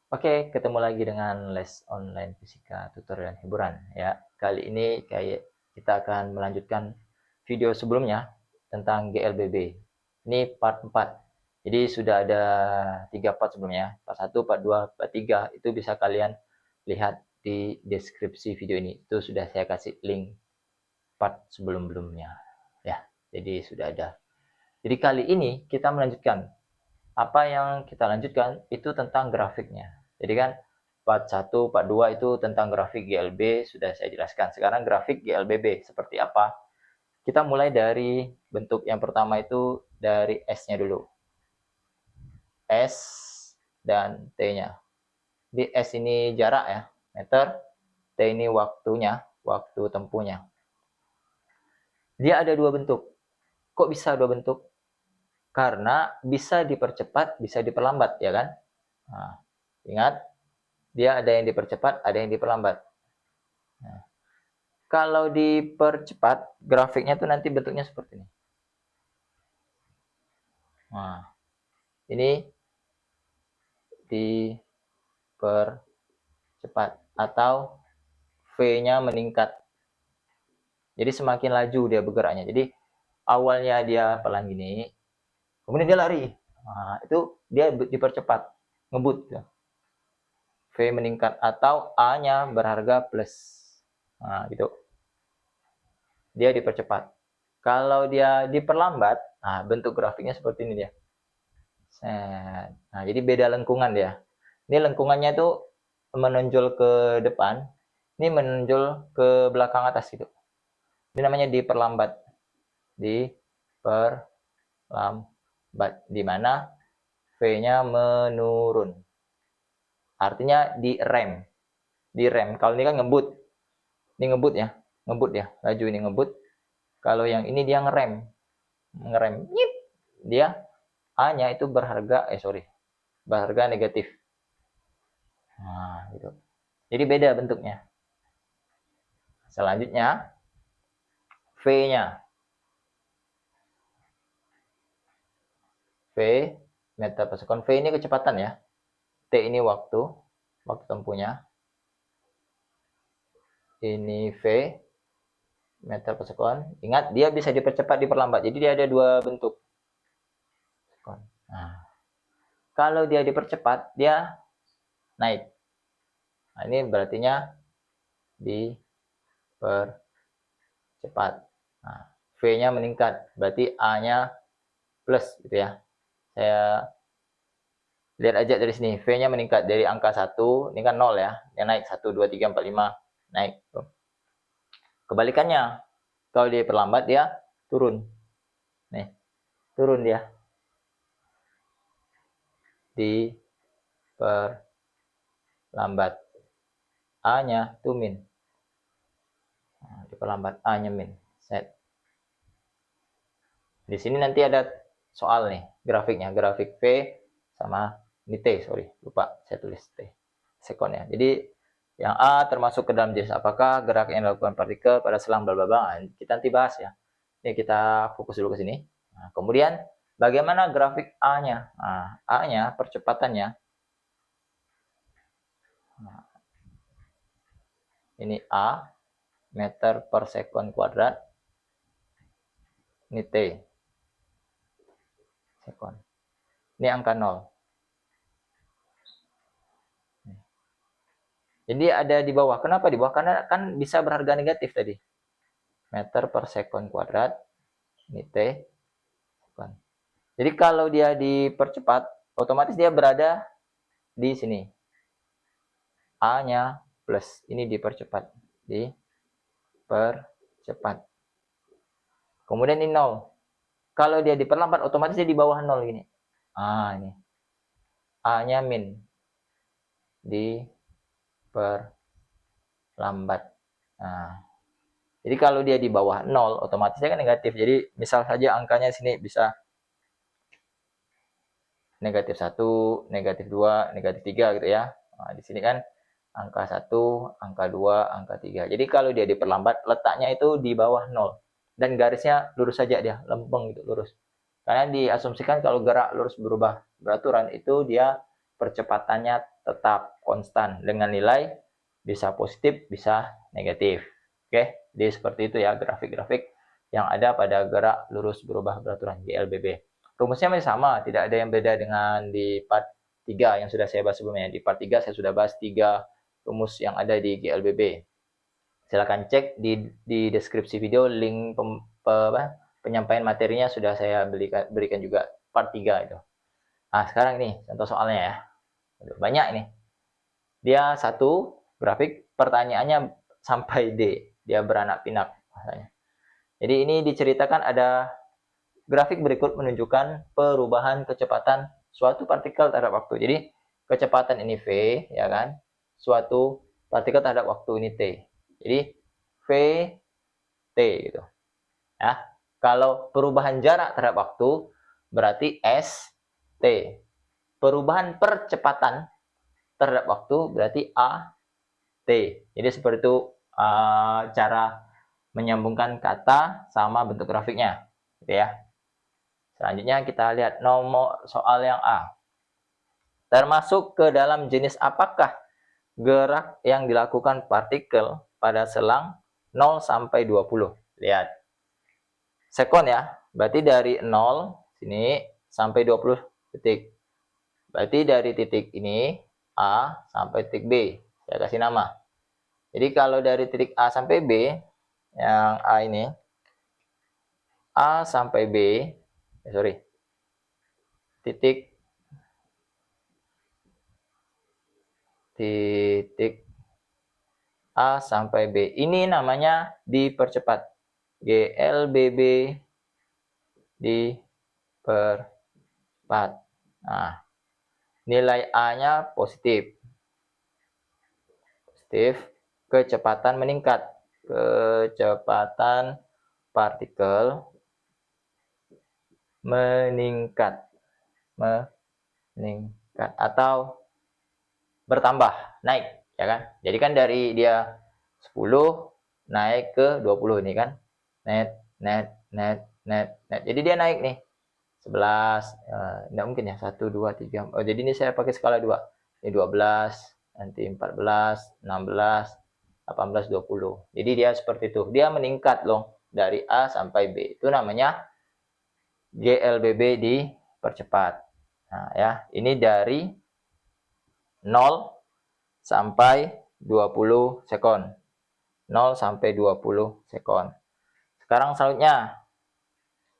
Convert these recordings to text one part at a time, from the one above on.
Oke, ketemu lagi dengan les online fisika, tutor dan hiburan ya. Kali ini kita akan melanjutkan video sebelumnya tentang GLBB. Ini part 4. Jadi sudah ada 3 part sebelumnya. Part 1, part 2, part 3 itu bisa kalian lihat di deskripsi video ini. Itu sudah saya kasih link part sebelum-belumnya. Ya, jadi sudah ada. Jadi kali ini kita melanjutkan. Apa yang kita lanjutkan itu tentang grafiknya. Jadi kan part 1, part 2 itu tentang grafik GLB sudah saya jelaskan. Sekarang grafik GLBB seperti apa? Kita mulai dari bentuk yang pertama itu dari S-nya dulu. S dan T-nya. Di S ini jarak ya, meter. T ini waktunya, waktu tempuhnya. Dia ada dua bentuk. Kok bisa dua bentuk? Karena bisa dipercepat, bisa diperlambat, ya kan? Nah, ingat, dia ada yang dipercepat, ada yang diperlambat. Nah, kalau dipercepat, grafiknya tuh nanti bentuknya seperti ini. Nah, ini dipercepat atau V-nya meningkat. Jadi semakin laju dia bergeraknya. Jadi awalnya dia pelan gini, kemudian dia lari. Nah, itu dia dipercepat, ngebut. V meningkat atau A-nya berharga plus. Nah, gitu. Dia dipercepat. Kalau dia diperlambat, nah bentuk grafiknya seperti ini dia. Nah, jadi beda lengkungan dia. Ini lengkungannya itu menonjol ke depan, ini menonjol ke belakang atas gitu. Ini namanya diperlambat. Diperlambat. Di mana V-nya menurun. Artinya direm. Direm. Kalau ini kan ngebut. Ini ngebut ya. Ngebut ya. Laju ini ngebut. Kalau yang ini dia ngerem. Ngerem. Nyip. Dia A-nya itu berharga negatif. Nah, gitu. Jadi beda bentuknya. Selanjutnya V-nya. V meter per sekon. V ini kecepatan ya. T ini waktu tempuhnya. Ini V meter per sekon. Ingat, dia bisa dipercepat, diperlambat. Jadi dia ada dua bentuk. Nah, kalau dia dipercepat, dia naik. Nah, ini berartinya dipercepat. Nah, V-nya meningkat, berarti A-nya plus gitu ya. Saya lihat aja dari sini, V-nya meningkat dari angka 1, ini kan 0 ya. Dia naik 1, 2, 3, 4, 5, naik. Kebalikannya, kalau dia perlambat, dia turun. Nih, turun dia. Diperlambat. A-nya tuh min. Nah, diperlambat A-nya min. Set. Di sini nanti ada soal nih, grafiknya. Grafik V sama ini T, sorry. Lupa saya tulis T. Sekon ya. Jadi yang A termasuk ke dalam jenis apakah gerak yang dilakukan partikel pada selang bla bla bla. Kita nanti bahas ya. Ini kita fokus dulu ke sini. Nah, kemudian bagaimana grafik A-nya? Nah, A-nya percepatannya. Nah, ini A meter per sekon kuadrat. Ini T sekon. Ini angka 0. Jadi ada di bawah. Kenapa di bawah? Karena kan bisa berharga negatif tadi. Meter per sekon kuadrat. Ini T sekon. Jadi kalau dia dipercepat, otomatis dia berada di sini. A-nya plus. Ini dipercepat. Dipercepat. Kemudian ini 0. Kalau dia diperlambat, otomatis dia di bawah 0 gini. Ini. A-nya min. Diperlambat. Nah, jadi kalau dia di bawah 0, otomatisnya kan negatif. Jadi misal saja angkanya sini bisa negatif 1, negatif 2, negatif 3 gitu ya. Nah, di sini kan angka 1, angka 2, angka 3. Jadi kalau dia diperlambat, letaknya itu di bawah 0. Dan garisnya lurus saja dia, lempeng gitu, lurus. Karena diasumsikan kalau gerak lurus berubah beraturan, itu dia percepatannya tetap konstan dengan nilai bisa positif, bisa negatif. Oke, jadi seperti itu ya grafik-grafik yang ada pada gerak lurus berubah beraturan GLBB. Rumusnya masih sama, tidak ada yang beda dengan di part 3 yang sudah saya bahas sebelumnya. Di part 3 saya sudah bahas 3 rumus yang ada di GLBB. Silakan cek di deskripsi video, link penyampaian materinya sudah saya berikan juga part 3 itu. Nah, sekarang ini contoh soalnya ya. Banyak ini. Dia satu grafik, pertanyaannya sampai D. Dia beranak pinak masanya. Jadi ini diceritakan ada grafik berikut menunjukkan perubahan kecepatan suatu partikel terhadap waktu. Jadi kecepatan ini V, ya kan? Suatu partikel terhadap waktu ini T. Jadi V T gitu. Ya. Kalau perubahan jarak terhadap waktu berarti S T. Perubahan percepatan terhadap waktu berarti A T. Jadi seperti itu cara menyambungkan kata sama bentuk grafiknya, gitu ya. Selanjutnya kita lihat nomor soal yang A. Termasuk ke dalam jenis apakah gerak yang dilakukan partikel pada selang 0 sampai 20? Lihat. Sekon ya. Berarti dari 0 sini sampai 20 detik. Berarti dari titik ini A sampai titik B. Saya kasih nama. Jadi kalau dari titik A sampai B, yang A ini, A sampai B, titik A sampai B. Ini namanya dipercepat. GLBB dipercepat. Nah, nilai A-nya positif. Kecepatan meningkat. Kecepatan partikel meningkat atau bertambah, naik, ya kan? Jadi kan dari dia 10 naik ke 20 ini kan. Net. Jadi dia naik nih. 11, enggak mungkin ya, 1 2 3. Oh, jadi ini saya pakai skala 2. Ini 12, nanti 14, 16, 18, 20. Jadi dia seperti itu. Dia meningkat loh dari A sampai B. Itu namanya GLBB dipercepat. Nah, ya, ini dari 0 sampai 20 sekon. 0 sampai 20 sekon. Sekarang selanjutnya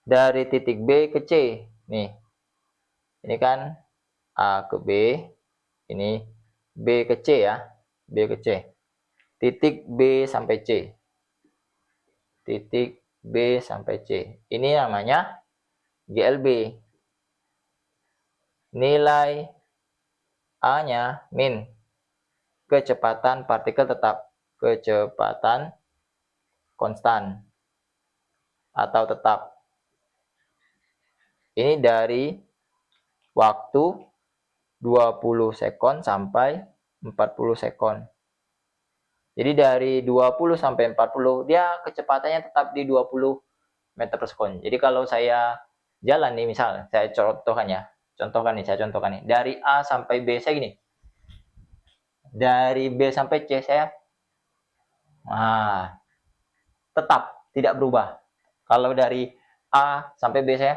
dari titik B ke C. Nih. Ini kan A ke B, ini B ke C ya. B ke C. Titik B sampai C. Titik B sampai C. Ini namanya GLB. Nilai A-nya min. Kecepatan partikel tetap. Kecepatan konstan. Atau tetap. Ini dari waktu 20 sekon sampai 40 sekon. Jadi dari 20 sampai 40, dia kecepatannya tetap di 20 meter per sekon. Jadi kalau saya jalan nih, misal saya contohkan nih. Dari A sampai B saya gini. Dari B sampai C saya tetap tidak berubah. Kalau dari A sampai B saya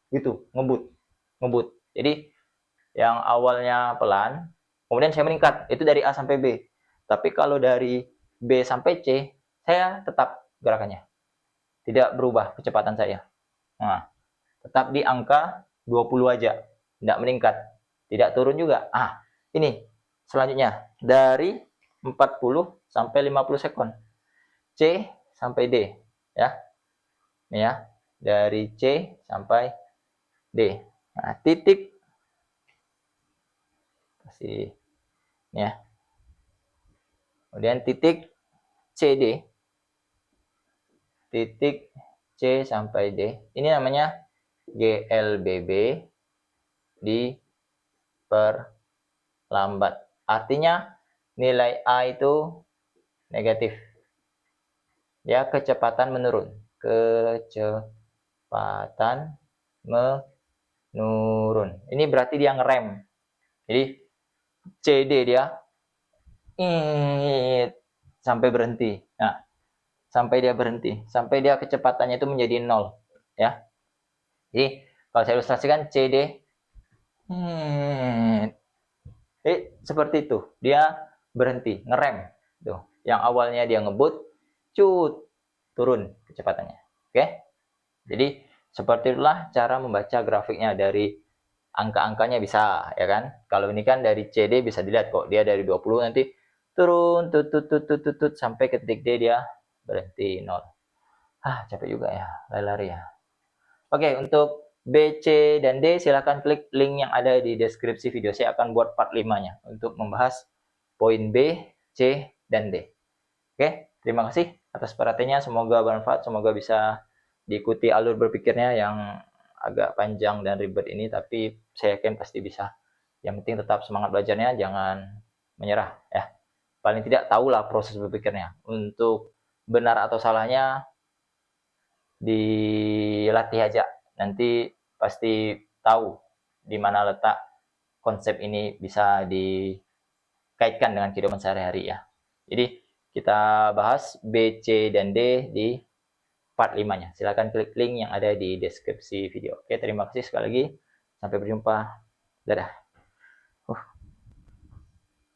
gitu, ngebut. Jadi yang awalnya pelan, kemudian saya meningkat. Itu dari A sampai B. Tapi kalau dari B sampai C, saya tetap gerakannya. Tidak berubah kecepatan saya. Nah, tetap di angka 20 aja. Tidak meningkat. Tidak turun juga. Ini selanjutnya. Dari 40 sampai 50 sekon. C sampai D. Ya. Ini ya. Dari C sampai D. Nah, titik. Kasih. Ini ya. Kemudian titik CD. Titik C sampai D. Ini namanya GLBB diperlambat. Artinya nilai A itu negatif. Ya, kecepatan menurun. Kecepatan menurun. Ini berarti dia ngerem. Jadi CD dia sampai berhenti. Nah, sampai dia berhenti, sampai dia kecepatannya itu menjadi 0, ya. Jadi kalau saya ilustrasikan CD seperti itu, dia berhenti, ngerem tuh. Yang awalnya dia ngebut, cut, turun kecepatannya. Oke, jadi seperti itulah cara membaca grafiknya. Dari angka-angkanya bisa, ya kan. Kalau ini kan dari CD bisa dilihat kok, dia dari 20 nanti turun tut sampai ke titik D dia berhenti 0. Capek juga ya, lari-lari ya. Oke, untuk B, C, dan D silahkan klik link yang ada di deskripsi video. Saya akan buat part 5-nya untuk membahas poin B, C, dan D. Oke, terima kasih atas perhatiannya. Semoga bermanfaat, semoga bisa diikuti alur berpikirnya yang agak panjang dan ribet ini, tapi saya yakin pasti bisa. Yang penting tetap semangat belajarnya, jangan menyerah ya. Paling tidak tahulah proses berpikirnya. Untuk benar atau salahnya dilatih aja. Nanti pasti tahu di mana letak konsep ini bisa dikaitkan dengan kehidupan sehari-hari ya. Jadi kita bahas B, C, dan D di part 5-nya. Silahkan klik link yang ada di deskripsi video. Oke, terima kasih sekali lagi. Sampai berjumpa. Dadah.